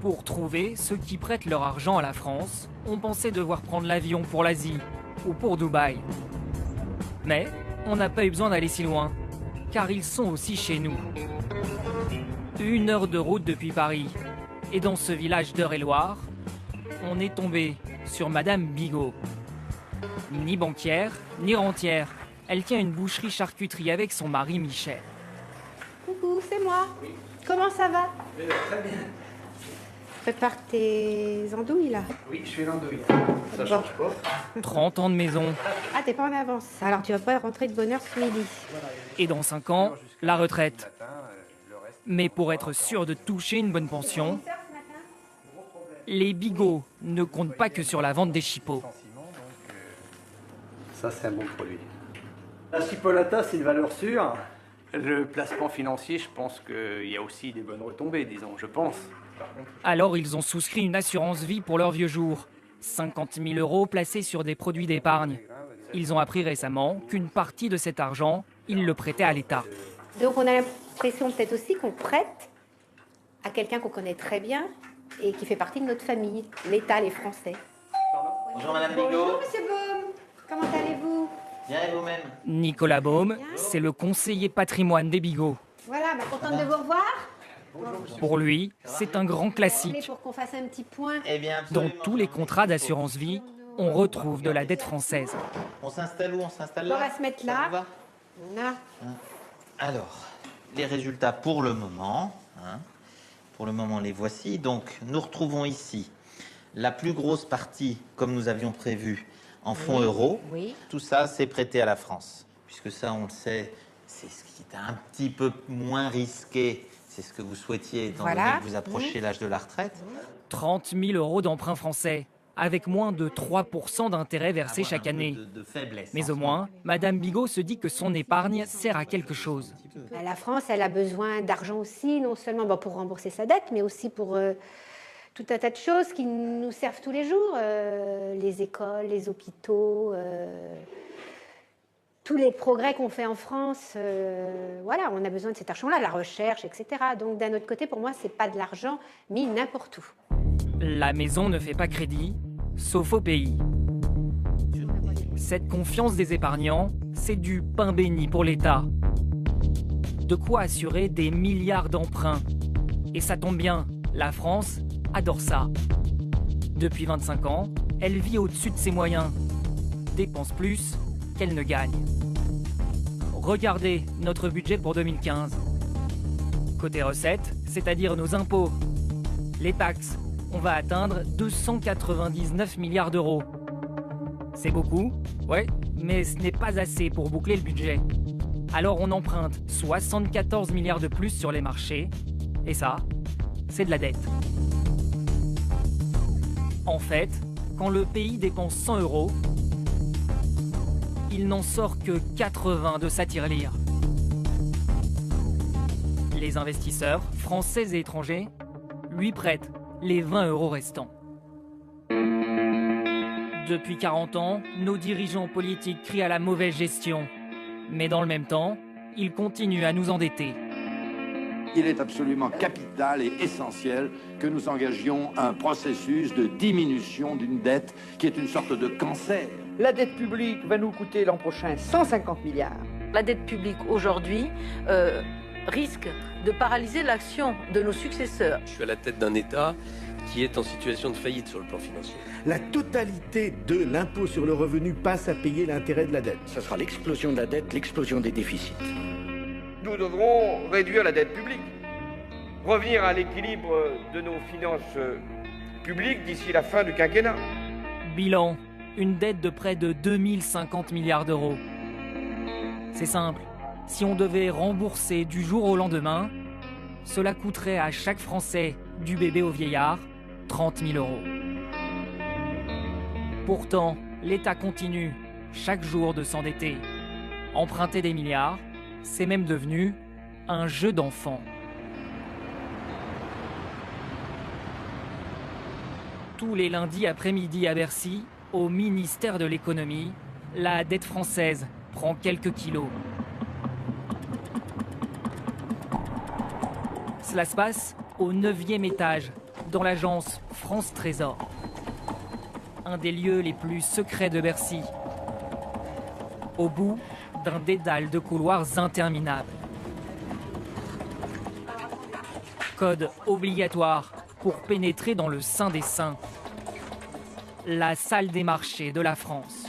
Pour trouver ceux qui prêtent leur argent à la France, on pensait devoir prendre l'avion pour l'Asie ou pour Dubaï. Mais on n'a pas eu besoin d'aller si loin, car ils sont aussi chez nous. 1 heure de route depuis Paris. Et dans ce village d'Eure-et-Loir, on est tombé sur Madame Bigot. Ni banquière, ni rentière. Elle tient une boucherie-charcuterie avec son mari Michel. Coucou, c'est moi. Oui. Comment ça va? Très bien. Prépare tes andouilles, là. Oui, je fais l'andouille. Ça change pas. 30 ans de maison. Ah, t'es pas en avance. Alors, tu vas pas rentrer de bonne heure ce midi. Et dans 5 ans, la retraite. Mais pour être sûr de toucher une bonne pension, les Bigot ne comptent pas que sur la vente des chipots. Ça, c'est un bon produit. La chipolata, c'est une valeur sûre. Le placement financier, je pense qu'il y a aussi des bonnes retombées, disons, je pense. Alors ils ont souscrit une assurance vie pour leurs vieux jours. 50 000 € placés sur des produits d'épargne. Ils ont appris récemment qu'une partie de cet argent, ils le prêtaient à l'État. Donc, on a l'impression peut-être aussi qu'on prête à quelqu'un qu'on connaît très bien et qui fait partie de notre famille, l'État, les Français. Bonjour Madame Bigot. Bonjour Monsieur Baume. Comment allez-vous? Bien et vous-même? Nicolas Baume, c'est le conseiller patrimoine des Bigot. Voilà, contente de vous revoir. Pour lui, c'est un grand classique. Pour qu'on fasse un petit point. Eh bien, Dans absolument. tous les contrats d'assurance vie, on retrouve de la dette française. On s'installe où? On s'installe On là? va se mettre Ça là. vous va? Là. Alors, les résultats pour le moment. Pour le moment, les voici. Donc, nous retrouvons ici la plus grosse partie, comme nous avions prévu, en fonds euros. Oui. Tout ça, c'est prêté à la France. Puisque ça, on le sait, c'est ce qui est un petit peu moins risqué. C'est ce que vous souhaitiez, étant donné que vous approchez l'âge de la retraite. 30 000 € d'emprunt français, avec moins de 3% d'intérêt versé chaque année. De faiblesse. Mais au moins, Madame Bigot se dit que son épargne sert à quelque chose. La France, elle a besoin d'argent aussi, non seulement pour rembourser sa dette, mais aussi pour tout un tas de choses qui nous servent tous les jours. Les écoles, les hôpitaux, tous les progrès qu'on fait en France. Voilà, on a besoin de cet argent-là, la recherche, etc. Donc d'un autre côté, pour moi, c'est pas de l'argent mis n'importe où. La maison ne fait pas crédit, sauf au pays. Cette confiance des épargnants, c'est du pain béni pour l'État. De quoi assurer des milliards d'emprunts. Et ça tombe bien, la France adore ça. Depuis 25 ans, elle vit au-dessus de ses moyens. Dépense plus qu'elle ne gagne. Regardez notre budget pour 2015. Côté recettes, c'est-à-dire nos impôts, les taxes, on va atteindre 299 milliards d'euros. C'est beaucoup, ouais, mais ce n'est pas assez pour boucler le budget. Alors on emprunte 74 milliards de plus sur les marchés, et ça, c'est de la dette. En fait, quand le pays dépense 100 €, il n'en sort que 80 de sa tirelire. Les investisseurs, français et étrangers, lui prêtent les 20 € restants. Depuis 40 ans, nos dirigeants politiques crient à la mauvaise gestion. Mais dans le même temps, ils continuent à nous endetter. Il est absolument capital et essentiel que nous engagions un processus de diminution d'une dette qui est une sorte de cancer. La dette publique va nous coûter l'an prochain 150 milliards. La dette publique aujourd'hui risque de paralyser l'action de nos successeurs. Je suis à la tête d'un État qui est en situation de faillite sur le plan financier. La totalité de l'impôt sur le revenu passe à payer l'intérêt de la dette. Ce sera l'explosion de la dette, l'explosion des déficits. Nous devrons réduire la dette publique, revenir à l'équilibre de nos finances publiques d'ici la fin du quinquennat. Bilan, une dette de près de 2050 milliards d'euros. C'est simple, si on devait rembourser du jour au lendemain, cela coûterait à chaque Français, du bébé au vieillard, 30 000 €. Pourtant, l'État continue, chaque jour, de s'endetter. Emprunter des milliards, c'est même devenu un jeu d'enfant. Tous les lundis après-midi à Bercy, au ministère de l'économie, la dette française prend quelques kilos. Cela se passe au 9e étage, dans l'agence France Trésor. Un des lieux les plus secrets de Bercy. Au bout d'un dédale de couloirs interminables. Code obligatoire pour pénétrer dans le sein des saints. La salle des marchés de la France.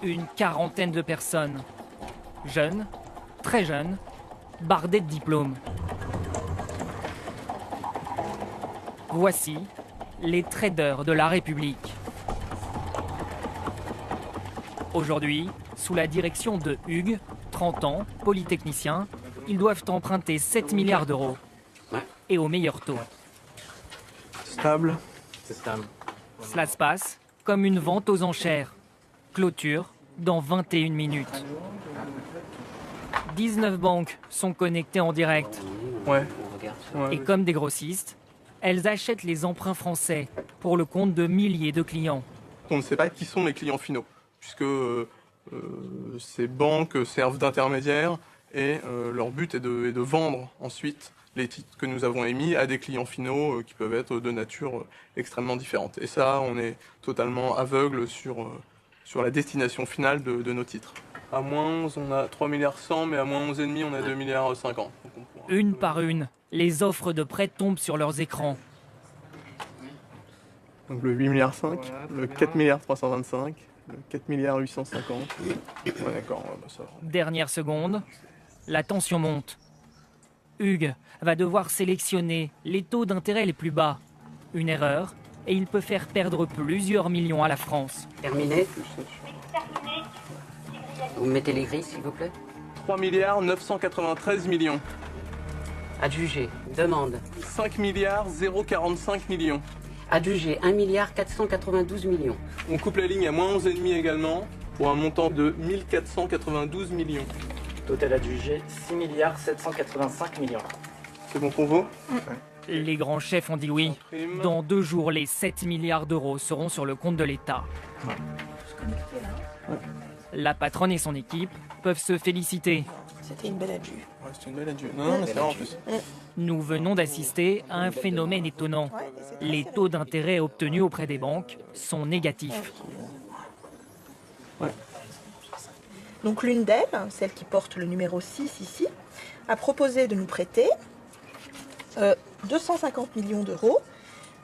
Une quarantaine de personnes. Jeunes, très jeunes, bardés de diplômes. Voici les traders de la République. Aujourd'hui, sous la direction de Hugues, 30 ans, polytechnicien, ils doivent emprunter 7 milliards d'euros. Et au meilleur taux. Stable. Cela se passe comme une vente aux enchères. Clôture dans 21 minutes. 19 banques sont connectées en direct. Et comme des grossistes, elles achètent les emprunts français pour le compte de milliers de clients. On ne sait pas qui sont les clients finaux, puisque ces banques servent d'intermédiaires et leur but est de vendre ensuite les titres que nous avons émis à des clients finaux qui peuvent être de nature extrêmement différente. Et ça, on est totalement aveugle sur la destination finale de nos titres. À moins 11, on a 3 milliards 100, mais à moins 11,5, on a 2 milliards 50. Une par une, les offres de prêt tombent sur leurs écrans. Donc le 8 milliards 5, le 4 milliards 325, le 4 milliards 850. Ouais, d'accord, ça va. Dernière seconde, la tension monte. Hugues va devoir sélectionner les taux d'intérêt les plus bas. Une erreur, et il peut faire perdre plusieurs millions à la France. Terminé. Vous mettez les grilles, s'il vous plaît. 3 milliards 993 millions. Adjugé. Demande. 5 milliards 045 millions. Adjugé. 1 milliard 492 millions. On coupe la ligne à moins 11,5 également, pour un montant de 1492 millions. Total adjugé, 6 milliards 785 millions. C'est bon pour vous? Les grands chefs ont dit oui. Dans 2 jours, les 7 milliards d'euros seront sur le compte de l'État. La patronne et son équipe peuvent se féliciter. C'était une belle adju. Ouais, c'était une belle adju. Non, mais c'est vrai en plus. Nous venons d'assister à un phénomène étonnant. Les taux d'intérêt obtenus auprès des banques sont négatifs. Donc l'une d'elles, celle qui porte le numéro 6 ici, a proposé de nous prêter 250 millions d'euros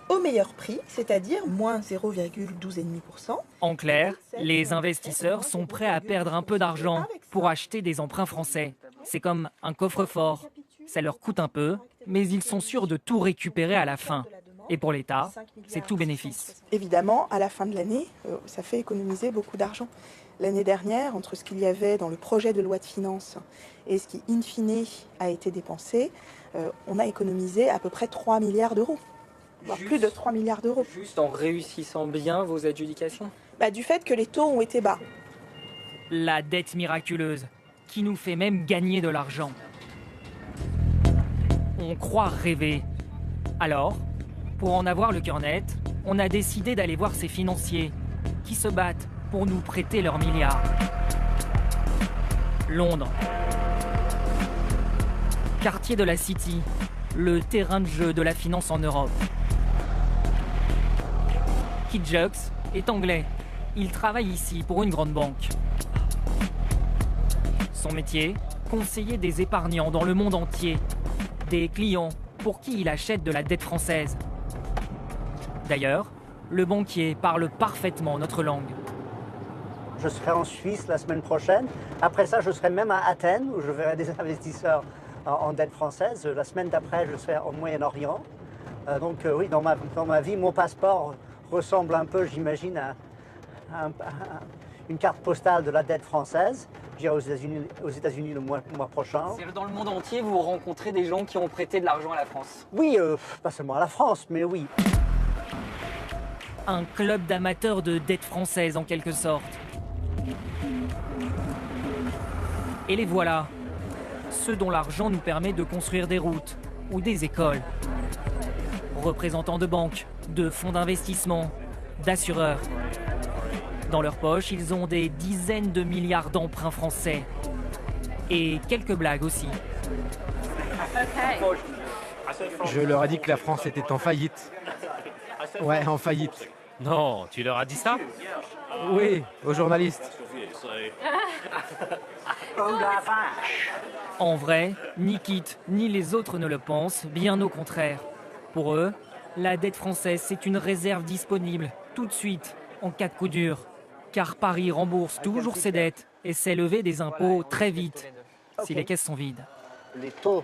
au meilleur prix, c'est-à-dire moins 0,12,5%. En clair, les investisseurs sont prêts à perdre un peu d'argent pour acheter des emprunts français. C'est comme un coffre-fort. Ça leur coûte un peu, mais ils sont sûrs de tout récupérer à la fin. Et pour l'État, c'est tout bénéfice. Évidemment, à la fin de l'année, ça fait économiser beaucoup d'argent. L'année dernière, entre ce qu'il y avait dans le projet de loi de finances et ce qui, in fine, a été dépensé, on a économisé à peu près 3 milliards d'euros. Voire plus de 3 milliards d'euros. Juste en réussissant bien vos adjudications? Du fait que les taux ont été bas. La dette miraculeuse, qui nous fait même gagner de l'argent. On croit rêver. Alors, pour en avoir le cœur net, on a décidé d'aller voir ces financiers qui se battent pour nous prêter leurs milliards. Londres. Quartier de la City, le terrain de jeu de la finance en Europe. Keith Jux est anglais. Il travaille ici pour une grande banque. Son métier, conseiller des épargnants dans le monde entier. Des clients pour qui il achète de la dette française. D'ailleurs, le banquier parle parfaitement notre langue. Je serai en Suisse la semaine prochaine. Après ça, je serai même à Athènes, où je verrai des investisseurs en dette française. La semaine d'après, je serai au Moyen-Orient. Donc oui, dans ma vie, mon passeport ressemble un peu, j'imagine, à une carte postale de la dette française. J'irai aux États-Unis le mois prochain. Dans le monde entier, vous rencontrez des gens qui ont prêté de l'argent à la France? Oui, pas seulement à la France, mais oui. Un club d'amateurs de dette française, en quelque sorte. Et les voilà, ceux dont l'argent nous permet de construire des routes ou des écoles. Représentants de banques, de fonds d'investissement, d'assureurs. Dans leur poche, ils ont des dizaines de milliards d'emprunts français. Et quelques blagues aussi. Je leur ai dit que la France était en faillite. Ouais, en faillite. Non, tu leur as dit ça? Oui, aux journalistes. En vrai, ni Kit ni les autres ne le pensent, bien au contraire. Pour eux, la dette française, c'est une réserve disponible, tout de suite, en cas de coup dur. Car Paris rembourse toujours ses dettes et sait lever des impôts très vite, si les caisses sont vides. Les taux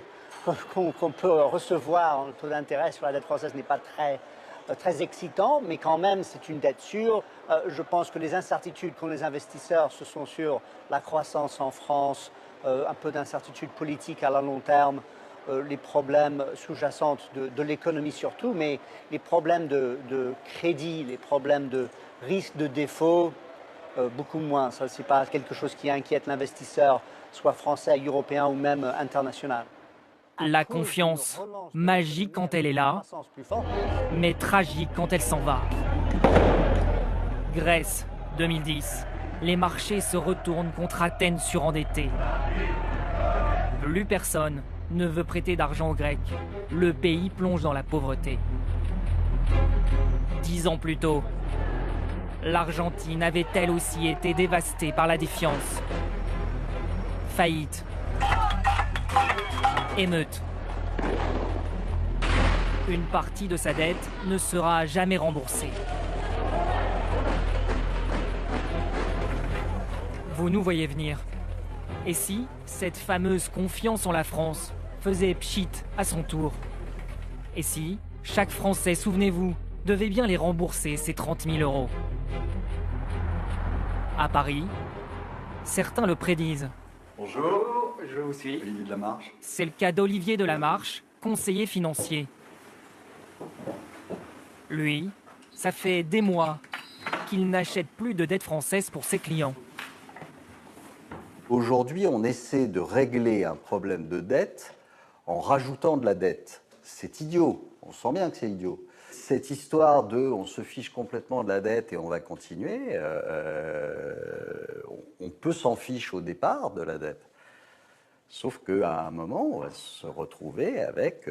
qu'on peut recevoir en taux d'intérêt sur la dette française n'est pas très excitant, mais quand même c'est une dette sûre. Je pense que les incertitudes qu'ont les investisseurs, ce sont sur la croissance en France, un peu d'incertitude politique à la long terme, les problèmes sous-jacents de l'économie surtout, mais les problèmes de crédit, les problèmes de risque de défaut, beaucoup moins. Ça, c'est pas quelque chose qui inquiète l'investisseur, soit français, européen ou même international. La confiance, magique quand elle est là, mais tragique quand elle s'en va. Grèce, 2010. Les marchés se retournent contre Athènes surendettée. Plus personne ne veut prêter d'argent aux Grecs. Le pays plonge dans la pauvreté. 10 ans plus tôt, l'Argentine avait elle aussi été dévastée par la défiance. Faillite. Émeute. Une partie de sa dette ne sera jamais remboursée. Vous nous voyez venir. Et si cette fameuse confiance en la France faisait pchit à son tour? Et si chaque Français, souvenez-vous, devait bien les rembourser ces 30 000 €? À Paris, certains le prédisent. Bonjour, je vous suis. Olivier de la Marche. C'est le cas d'Olivier de la Marche, conseiller financier. Lui, ça fait des mois qu'il n'achète plus de dette française pour ses clients. Aujourd'hui, on essaie de régler un problème de dette en rajoutant de la dette. C'est idiot, on sent bien que c'est idiot. Cette histoire de on se fiche complètement de la dette et on va continuer, on peut s'en fiche au départ de la dette. Sauf qu'à un moment, on va se retrouver avec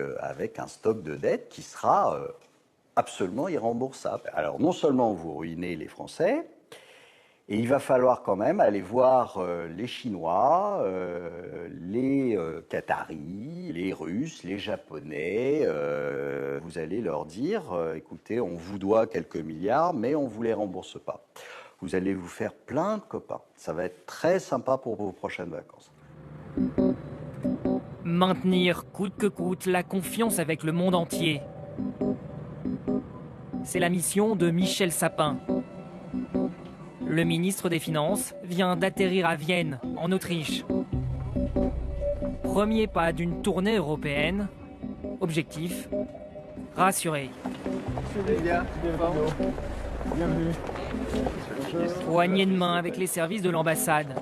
un stock de dette qui sera absolument irremboursable. Alors non seulement vous ruinez les Français, et il va falloir quand même aller voir les Chinois, les Qataris, les Russes, les Japonais. Vous allez leur dire, écoutez, on vous doit quelques milliards, mais on ne vous les rembourse pas. Vous allez vous faire plein de copains. Ça va être très sympa pour vos prochaines vacances. Maintenir coûte que coûte la confiance avec le monde entier. C'est la mission de Michel Sapin. Le ministre des Finances vient d'atterrir à Vienne, en Autriche. Premier pas d'une tournée européenne. Objectif, rassurer. Bienvenue. Poignée de main avec les services de l'ambassade.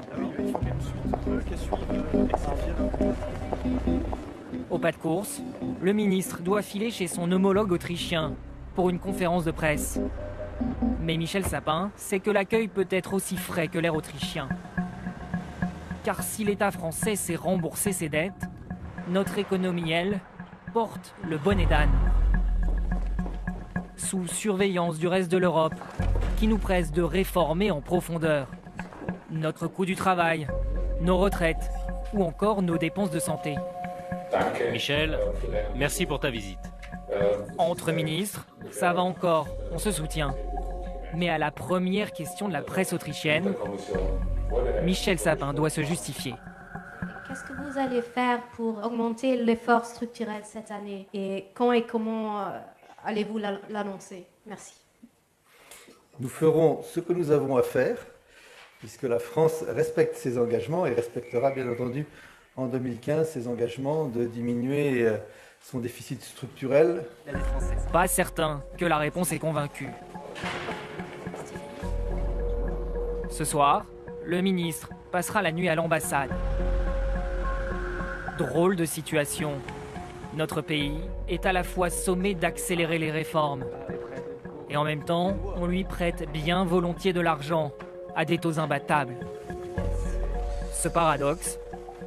Au pas de course, le ministre doit filer chez son homologue autrichien pour une conférence de presse. Mais Michel Sapin sait que l'accueil peut être aussi frais que l'air autrichien. Car si l'État français sait rembourser ses dettes, notre économie, elle, porte le bonnet d'âne. Sous surveillance du reste de l'Europe, qui nous presse de réformer en profondeur notre coût du travail, nos retraites ou encore nos dépenses de santé. Michel, merci pour ta visite. Entre ministres, ça va encore, on se soutient. Mais à la première question de la presse autrichienne, Michel Sapin doit se justifier. Qu'est-ce que vous allez faire pour augmenter l'effort structurel cette année? Et quand et comment allez-vous l'annoncer? Merci. Nous ferons ce que nous avons à faire, puisque la France respecte ses engagements et respectera bien entendu en 2015 ses engagements de diminuer son déficit structurel. Pas certain que la réponse est convaincue. Ce soir, le ministre passera la nuit à l'ambassade. Drôle de situation. Notre pays est à la fois sommé d'accélérer les réformes. Et en même temps, on lui prête bien volontiers de l'argent à des taux imbattables. Ce paradoxe,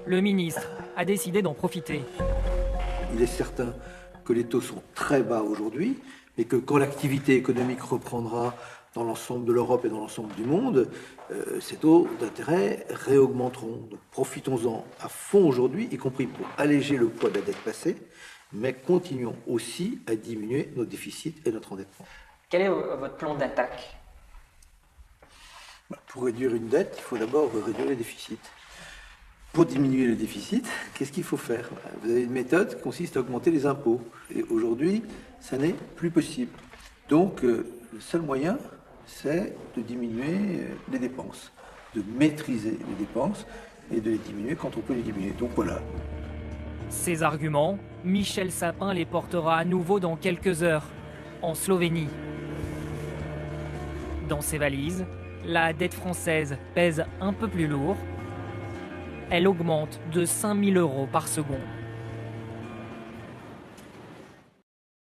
le ministre a décidé d'en profiter. Il est certain que les taux sont très bas aujourd'hui, mais que quand l'activité économique reprendra dans l'ensemble de l'Europe et dans l'ensemble du monde, ces taux d'intérêt réaugmenteront. Donc profitons-en à fond aujourd'hui, y compris pour alléger le poids de la dette passée, mais continuons aussi à diminuer nos déficits et notre endettement. Quel est votre plan d'attaque? Pour réduire une dette, il faut d'abord réduire les déficits. Pour diminuer les déficits, qu'est-ce qu'il faut faire? Vous avez une méthode qui consiste à augmenter les impôts. Et aujourd'hui, ça n'est plus possible. Donc, le seul moyen, c'est de diminuer les dépenses, de maîtriser les dépenses et de les diminuer quand on peut les diminuer. Donc voilà. Ces arguments, Michel Sapin les portera à nouveau dans quelques heures, en Slovénie. Dans ses valises, la dette française pèse un peu plus lourd. Elle augmente de 5 000 € par seconde.